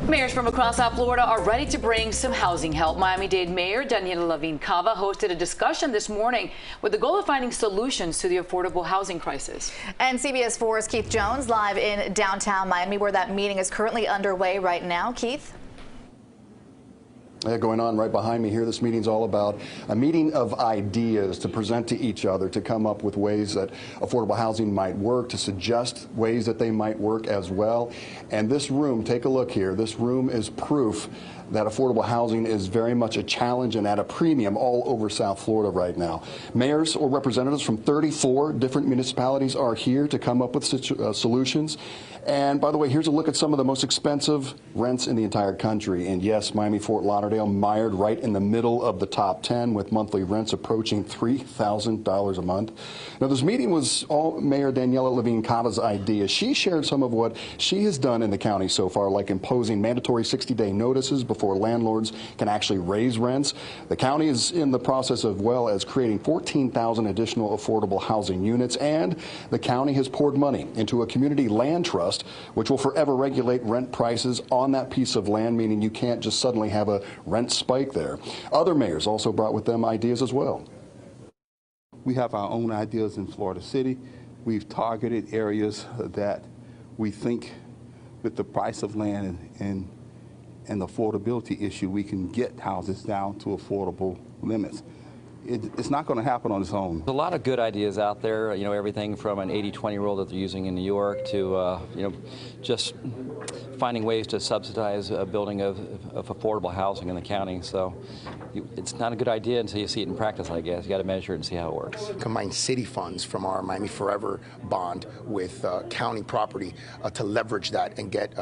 Mayors from across South Florida are ready to bring some housing help. Miami-Dade Mayor Daniella Levine Cava hosted a discussion this morning with the goal of finding solutions to the affordable housing crisis. And CBS 4's Keith Jones live in downtown Miami, where that meeting is currently underway right now. Keith? Going on right behind me here. This meeting's all about a meeting of ideas to present to each other, to come up with ways that affordable housing might work, to suggest ways that they might work as well. And this room, take a look here, this room is proof that affordable housing is very much a challenge and at a premium all over South Florida right now. Mayors or representatives from 34 different municipalities are here to come up with solutions. And by the way, here's a look at some of the most expensive rents in the entire country. And yes, Miami-Fort Lauderdale mired right in the middle of the top 10 with monthly rents approaching $3,000 a month. Now, this meeting was all Mayor Daniella Levine Cava's idea. She shared some of what she has done in the county so far, like imposing mandatory 60-day notices before landlords can actually raise rents. The county is in the process of, well, as creating 14,000 additional affordable housing units, and the county has poured money into a community land trust which will forever regulate rent prices on that piece of land, meaning you can't just suddenly have a rent spike there. Other mayors also brought with them ideas as well. We have our own ideas in Florida City. We've targeted areas that we think with the price of land and the affordability issue, we can get houses down to affordable limits. It's not going to happen on its own. There's a lot of good ideas out there, everything from an 80-20 rule that they're using in New York to, just finding ways to subsidize building of affordable housing in the county. So it's not a good idea until you see it in practice, I guess. You got to measure it and see how it works. Combine city funds from our Miami Forever bond with county property to leverage that and get,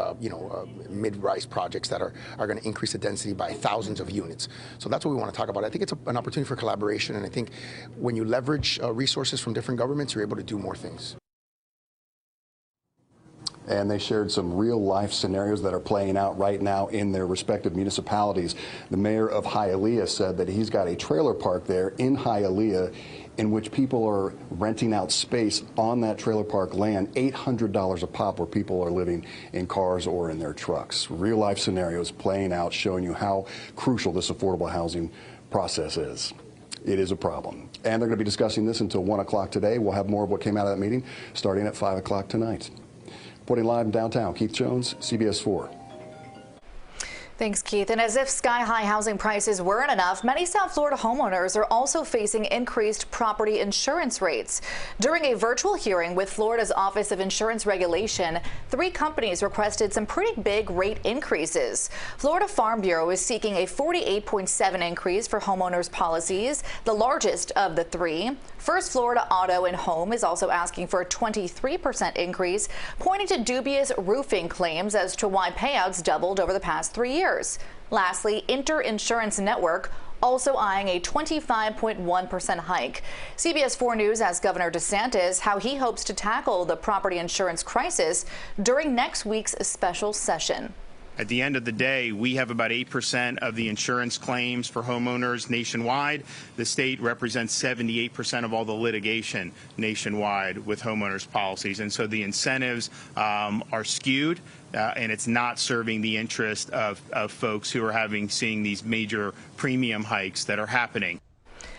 mid-rise projects that are going to increase the density by thousands of units. So that's what we want to talk about. I think it's an opportunity for collaboration. And I think when you leverage resources from different governments, you're able to do more things. And they shared some real-life scenarios that are playing out right now in their respective municipalities. The mayor of Hialeah said that he's got a trailer park there in Hialeah in which people are renting out space on that trailer park land, $800 a pop, where people are living in cars or in their trucks. Real-life scenarios playing out, showing you how crucial this affordable housing process is. It is a problem. And they're going to be discussing this until 1 o'clock today. We'll have more of what came out of that meeting starting at 5 o'clock tonight. Reporting live in downtown, Keith Jones, CBS 4. Thanks, Keith. And as if sky-high housing prices weren't enough, many South Florida homeowners are also facing increased property insurance rates. During a virtual hearing with Florida's Office of Insurance Regulation, 3 companies requested some pretty big rate increases. Florida Farm Bureau is seeking a 48.7% increase for homeowners' policies, the largest of the 3. First Florida Auto and Home is also asking for a 23% increase, pointing to dubious roofing claims as to why payouts doubled over the past 3 years. Lastly, Inter-Insurance Network also eyeing a 25.1% hike. CBS 4 News asked Governor DeSantis how he hopes to tackle the property insurance crisis during next week's special session. At the end of the day, we have about 8% of the insurance claims for homeowners nationwide. The state represents 78% of all the litigation nationwide with homeowners policies. And so the incentives are skewed, and it's not serving the interest of folks who are seeing these major premium hikes that are happening.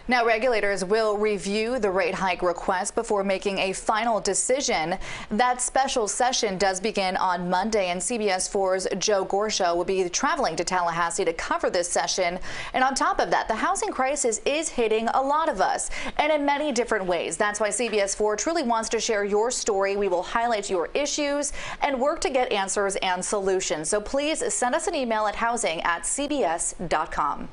Now, regulators will review the rate hike request before making a final decision. That special session does begin on Monday, and CBS 4's Joe Gorsha will be traveling to Tallahassee to cover this session. And on top of that, the housing crisis is hitting a lot of us, and in many different ways. That's why CBS 4 truly wants to share your story. We will highlight your issues and work to get answers and solutions. So please send us an email at housing@cbs.com.